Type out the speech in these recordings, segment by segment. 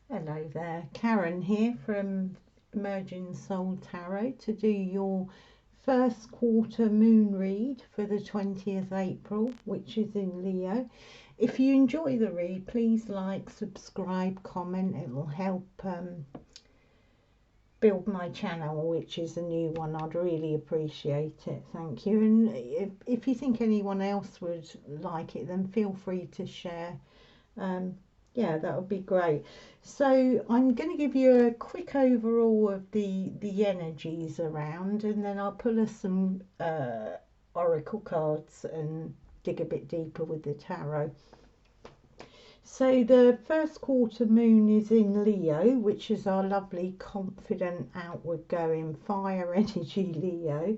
Hello there, Karen here from Emerging Soul Tarot to do your first quarter moon read for the 20th April, which is in Leo. If you enjoy the read, please like, subscribe, comment. It will help build my channel, which is a new one. I'd really appreciate it. Thank you. And if you think anyone else would like it, then feel free to share. Yeah, that would be great. So I'm going to give you a quick overall of the energies around, and then I'll pull us some oracle cards and dig a bit deeper with the tarot. So the first quarter moon is in Leo, which is our lovely, confident, outward going fire energy Leo.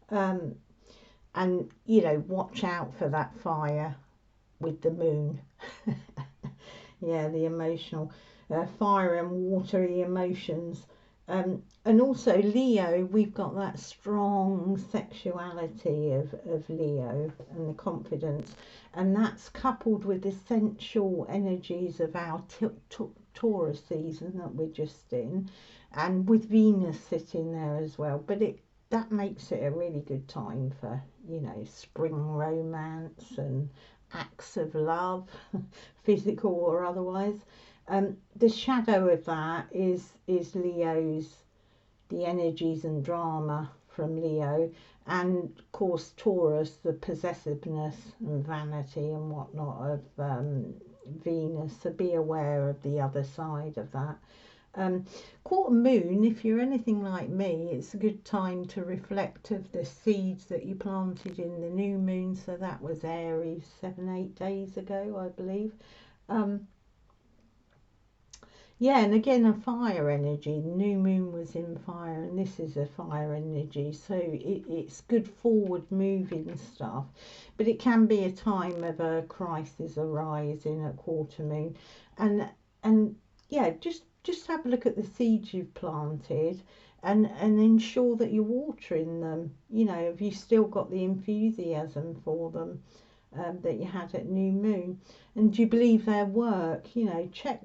And you know, watch out for that fire with the moon. Yeah, the emotional fire and watery emotions. And also Leo, we've got that strong sexuality of Leo and the confidence, and that's coupled with the sensual energies of our Taurus season that we're just in, and with Venus sitting there as well. But that makes it a really good time for, you know, spring romance and acts of love, physical or otherwise. The shadow of that is Leo's, the energies and drama from Leo, and of course Taurus, the possessiveness and vanity and whatnot of Venus. So be aware of the other side of that. Quarter moon, if you're anything like me, it's a good time to reflect of the seeds that you planted in the new moon. So that was Aries 7-8 days ago, I believe. Yeah, and again a fire energy. New moon was in fire, and this is a fire energy, so it's good forward moving stuff, but it can be a time of a crisis arising at quarter moon. And yeah, just have a look at the seeds you've planted and ensure that you're watering them. You know, have you still got the enthusiasm for them that you had at new moon? And do you believe their work? You know, check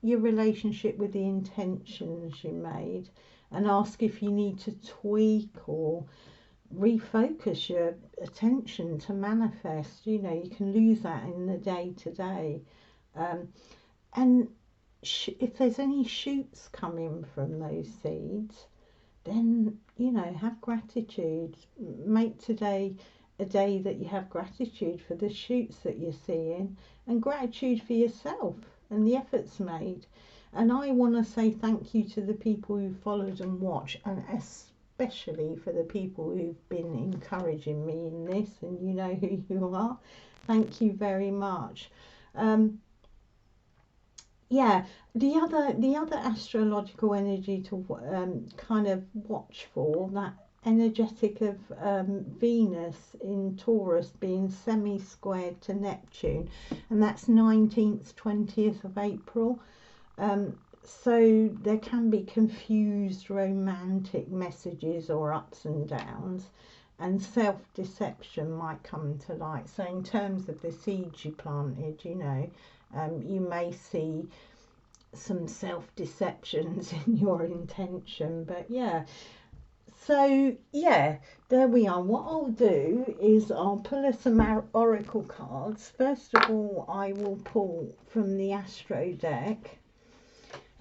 your relationship with the intentions you made, and ask if you need to tweak or refocus your attention to manifest. You know, you can lose that in the day to day. And if there's any shoots coming from those seeds, then, you know, have gratitude. Make today a day that you have gratitude for the shoots that you're seeing, and gratitude for yourself and the efforts made. And I want to say thank you to the people who followed and watched, and especially for the people who've been encouraging me in this, and you know who you are. Thank you very much. Yeah, the other astrological energy to kind of watch for, that energetic of Venus in Taurus being semi-squared to Neptune, and that's 19th, 20th of April. So there can be confused romantic messages or ups and downs, and self-deception might come to light. So in terms of the seeds you planted, you know, you may see some self-deceptions in your intention. But yeah, so yeah, there we are. What I'll do is I'll pull us some oracle cards. First of all, I will pull from the Astro deck.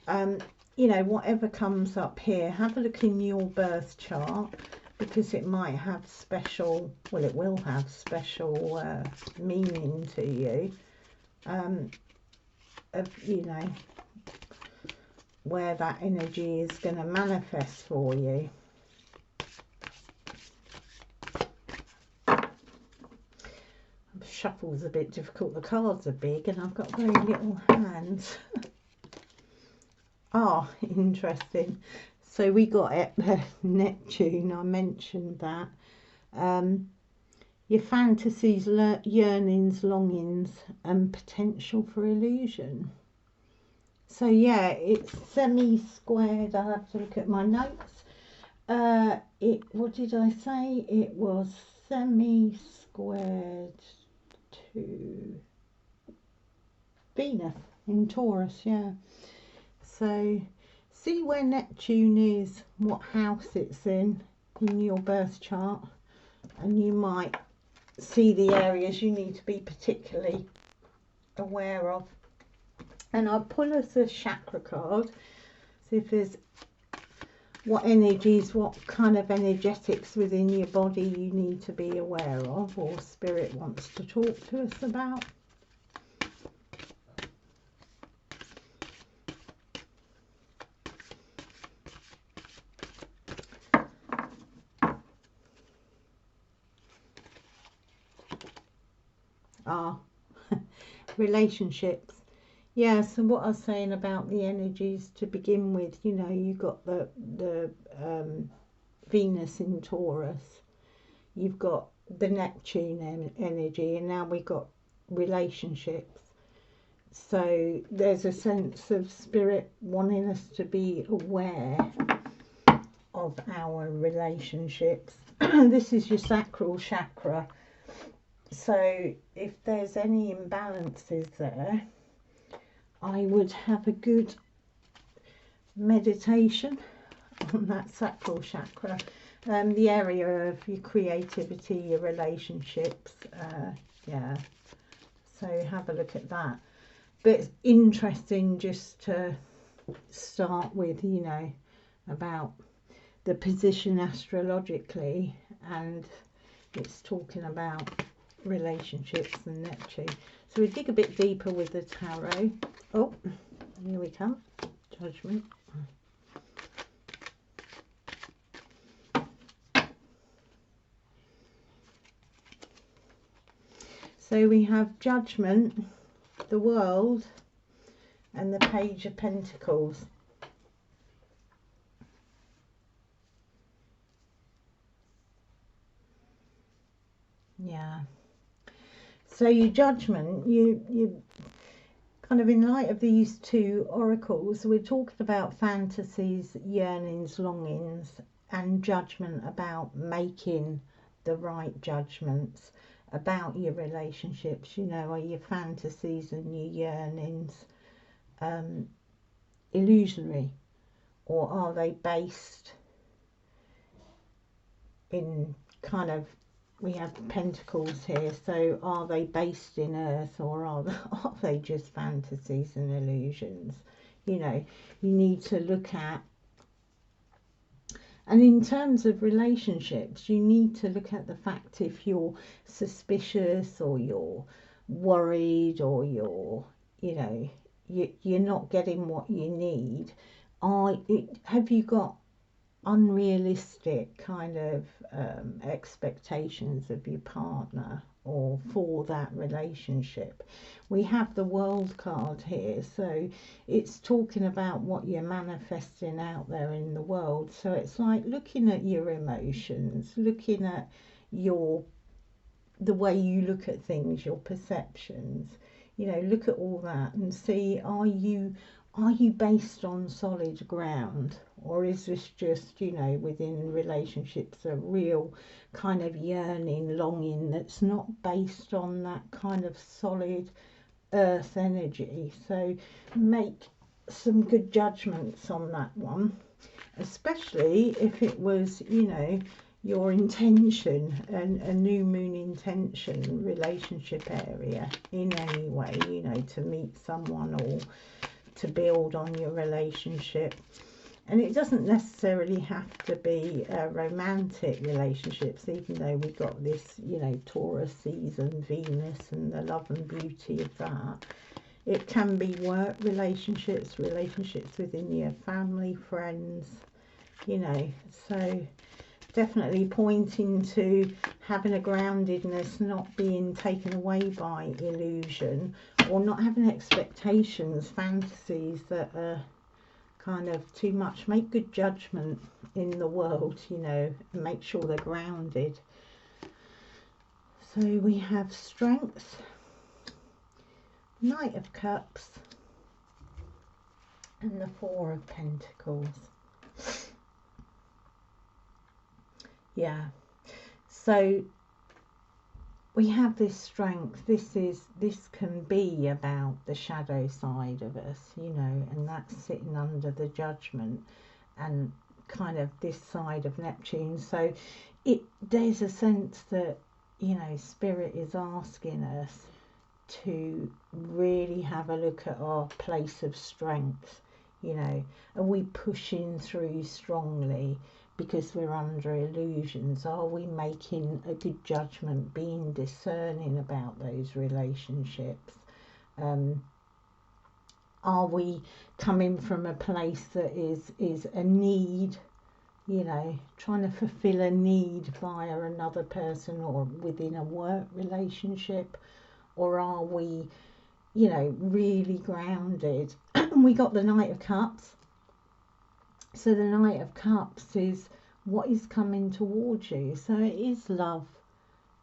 You know, whatever comes up here, have a look in your birth chart, because it might have special, well, it will have special meaning to you, of, you know, where that energy is going to manifest for you. Shuffle's a bit difficult, the cards are big and I've got very little hands. Ah, interesting. So we got it, Neptune, I mentioned that. Your fantasies, yearnings, longings, and potential for illusion. So yeah, it's semi-squared. I'll have to look at my notes. What did I say? It was semi-squared to Venus in Taurus, yeah. So see where Neptune is, what house it's in your birth chart, and you might see the areas you need to be particularly aware of. And I'll pull us a chakra card, see if there's what energies, what kind of energetics within your body you need to be aware of, or spirit wants to talk to us about. Relationships. Yeah, so what I was saying about the energies to begin with, you know, you've got the Venus in Taurus, you've got the Neptune energy, and now we've got relationships. So there's a sense of spirit wanting us to be aware of our relationships. This is your Sacral Chakra. So if there's any imbalances there, I would have a good meditation on that Sacral Chakra, the area of your creativity, your relationships, yeah, so have a look at that. But it's interesting just to start with, you know, about the position astrologically, and it's talking about relationships and Neptune. So we dig a bit deeper with the tarot. Oh, here we come. Judgment. So we have Judgment, the World, and the Page of Pentacles. Yeah. So your Judgment, you kind of, in light of these two oracles, we're talking about fantasies, yearnings, longings, and judgment about making the right judgments about your relationships. You know, are your fantasies and your yearnings illusory, or are they based in kind of, we have pentacles here, so are they based in earth, or are they just fantasies and illusions? You know, you need to look at, and in terms of relationships, you need to look at the fact if you're suspicious, or you're worried, or you're, you know, you're not getting what you need. Have you got unrealistic kind of expectations of your partner or for that relationship? We have the World card here, so it's talking about what you're manifesting out there in the world. So it's like looking at your emotions, looking at the way you look at things, your perceptions. You know, look at all that and see, are you based on solid ground, or is this just, you know, within relationships a real kind of yearning, longing that's not based on that kind of solid earth energy? So make some good judgments on that one, especially if it was, you know, your intention, and a new moon intention relationship area in any way, you know, to meet someone or to build on your relationship. And it doesn't necessarily have to be romantic relationships, even though we've got this, you know, Taurus season, Venus, and the love and beauty of that. It can be work relationships, relationships within your family, friends, you know. So definitely pointing to having a groundedness, not being taken away by illusion, or not having expectations, fantasies that are kind of too much. Make good judgment in the world, you know, and make sure they're grounded. So we have Strength, Knight of Cups, and the Four of Pentacles. Yeah, so we have this strength. This can be about the shadow side of us, you know, and that's sitting under the judgment and kind of this side of Neptune. So there's a sense that, you know, Spirit is asking us to really have a look at our place of strength. You know, are we pushing through strongly because we're under illusions? Are we making a good judgment, being discerning about those relationships? Are we coming from a place that is a need, you know, trying to fulfill a need via another person or within a work relationship? Or are we, you know, really grounded? We got the Knight of Cups. So the Knight of Cups is what is coming towards you. So it is love,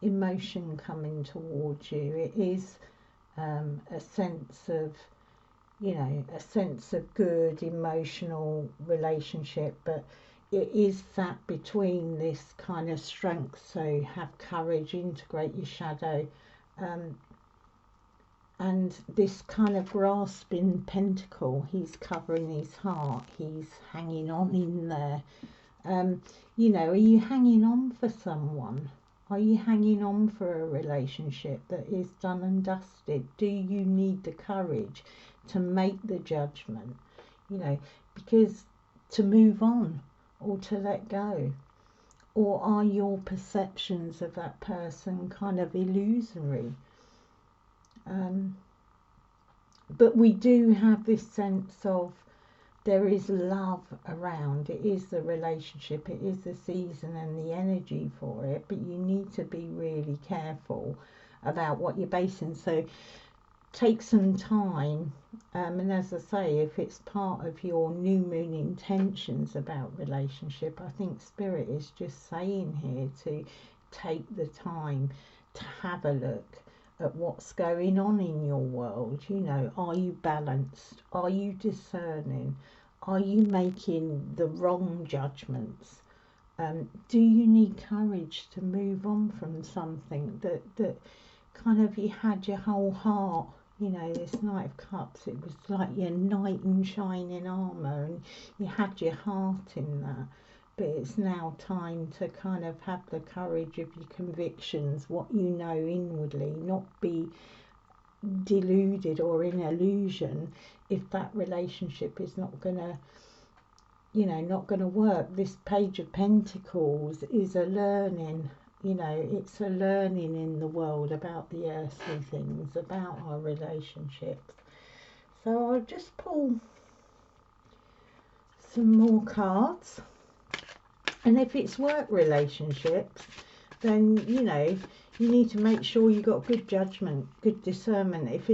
emotion coming towards you. It is a sense of, you know, a sense of good emotional relationship. But it is that between this kind of strength. So have courage, integrate your shadow. And this kind of grasping pentacle, he's covering his heart, he's hanging on in there. You know, are you hanging on for someone? Are you hanging on for a relationship that is done and dusted? Do you need the courage to make the judgment, you know, because to move on or to let go? Or are your perceptions of that person kind of illusory? But we do have this sense of there is love around. It is the relationship, it is the season and the energy for it, but you need to be really careful about what you're basing. So take some time, and as I say, if it's part of your new moon intentions about relationship, I think Spirit is just saying here to take the time to have a look at what's going on in your world. You know, are you balanced? Are you discerning? Are you making the wrong judgments? Do you need courage to move on from something that kind of you had your whole heart? You know, this Knight of Cups, it was like your knight in shining armour, and you had your heart in that. But it's now time to kind of have the courage of your convictions, what you know inwardly, not be deluded or in illusion if that relationship is not going to, you know, not going to work. This Page of Pentacles is a learning, you know, it's a learning in the world about the earthly things, about our relationships. So I'll just pull some more cards. And if it's work relationships, then, you know, you need to make sure you got good judgment, good discernment. If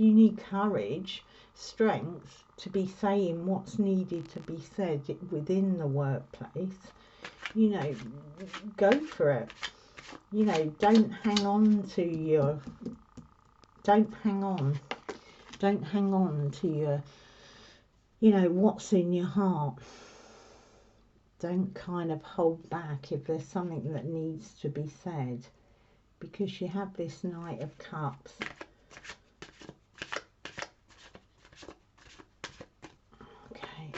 you need courage, strength to be saying what's needed to be said within the workplace, you know, go for it. You know, don't hang on to your, you know, what's in your heart. Don't kind of hold back if there's something that needs to be said, because you have this Knight of Cups. Okay.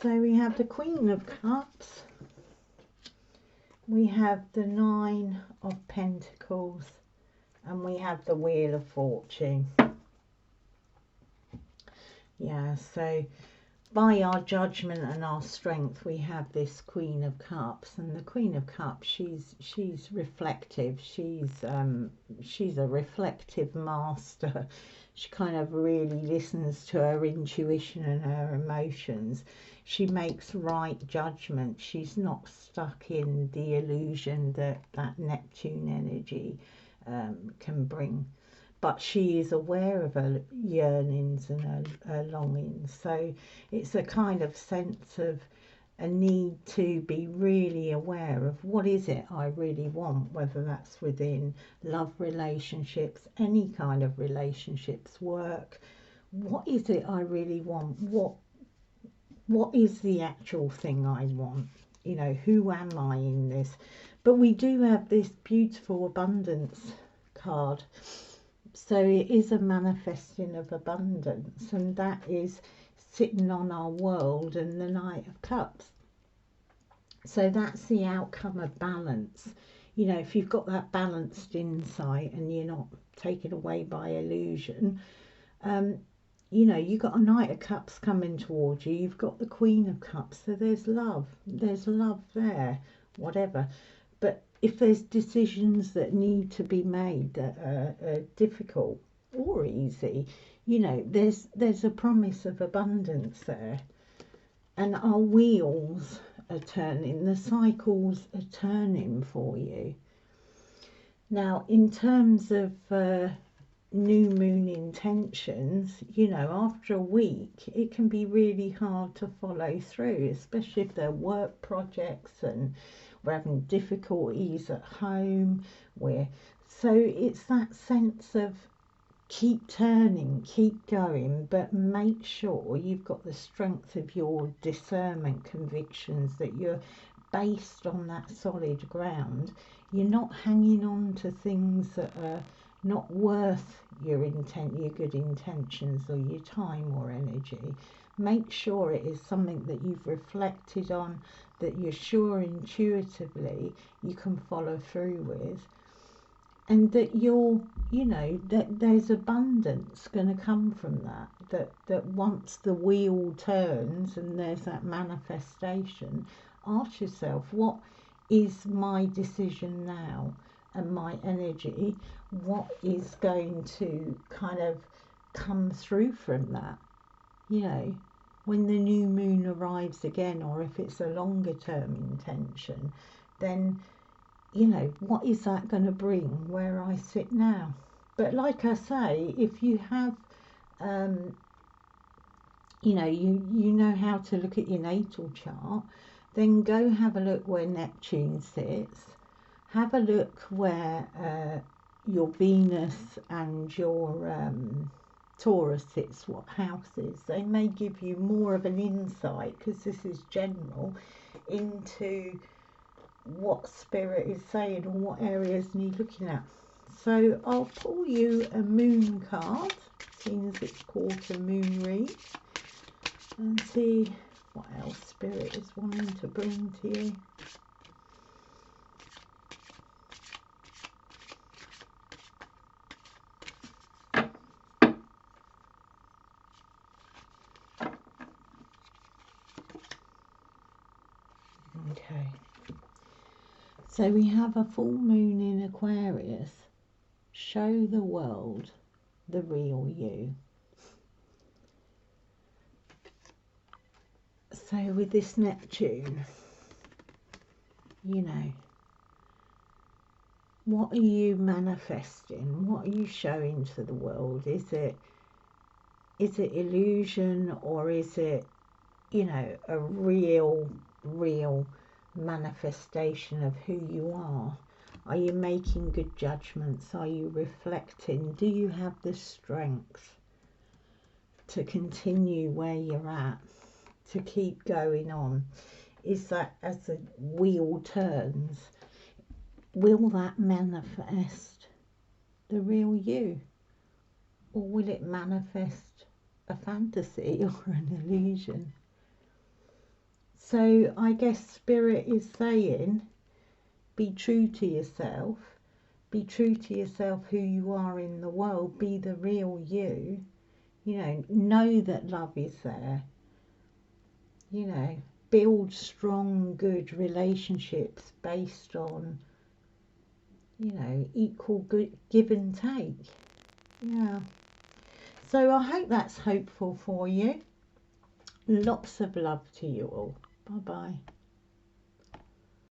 So we have the Queen of Cups. We have the Nine of Pentacles. And we have the Wheel of Fortune. Yeah, so by our judgment and our strength, we have this Queen of Cups. And the Queen of Cups, she's reflective. She's a reflective master. She kind of really listens to her intuition and her emotions. She makes right judgment. She's not stuck in the illusion that Neptune energy can bring, but she is aware of her yearnings and her longings. So it's a kind of sense of a need to be really aware of what is it I really want, whether that's within love relationships, any kind of relationships, work, what is it I really want? What is the actual thing I want? You know, who am I in this? But we do have this beautiful abundance card. So it is a manifesting of abundance, and that is sitting on our world and the Knight of Cups. So that's the outcome of balance. You know, if you've got that balanced insight and you're not taken away by illusion, you know, you've got a Knight of Cups coming towards you, you've got the Queen of Cups, so there's love there, whatever. But if there's decisions that need to be made that are difficult or easy, you know, there's a promise of abundance there. And our wheels are turning, the cycles are turning for you. Now, in terms of new moon intentions, you know, after a week it can be really hard to follow through, especially if they're work projects and we're having difficulties at home. So it's that sense of keep turning, keep going, but make sure you've got the strength of your discernment convictions, that you're based on that solid ground. You're not hanging on to things that are not worth your good intentions or your time or energy. Make sure it is something that you've reflected on, that you're sure intuitively you can follow through with, and that you're, you know, that there's abundance going to come from that once the wheel turns and there's that manifestation. Ask yourself, what is my decision now and my energy? What is going to kind of come through from that? You know, when the new moon arrives again, or if it's a longer term intention, then, you know, what is that going to bring where I sit now? But like I say, if you have, you know, you know how to look at your natal chart, then go have a look where Neptune sits. Have a look where your Venus and your Taurus sits, what houses. They may give you more of an insight, because this is general, into what spirit is saying or what areas need looking at. So I'll pull you a moon card, seeing as it's quarter moon read, and see what else spirit is wanting to bring to you. Okay, so we have a full moon in Aquarius. Show the world the real you. So with this Neptune, you know, what are you manifesting? What are you showing to the world? Is it illusion, or is it, you know, a real manifestation of who you are? Are you making good judgments? Are you reflecting? Do you have the strength to continue where you're at, to keep going on? Is that, as the wheel turns, will that manifest the real you, or will it manifest a fantasy or an illusion? So I guess Spirit is saying, be true to yourself, be true to yourself, who you are in the world, be the real you. You know that love is there. You know, build strong, good relationships based on, you know, equal good give and take. Yeah. So I hope that's hopeful for you. Lots of love to you all. Bye bye.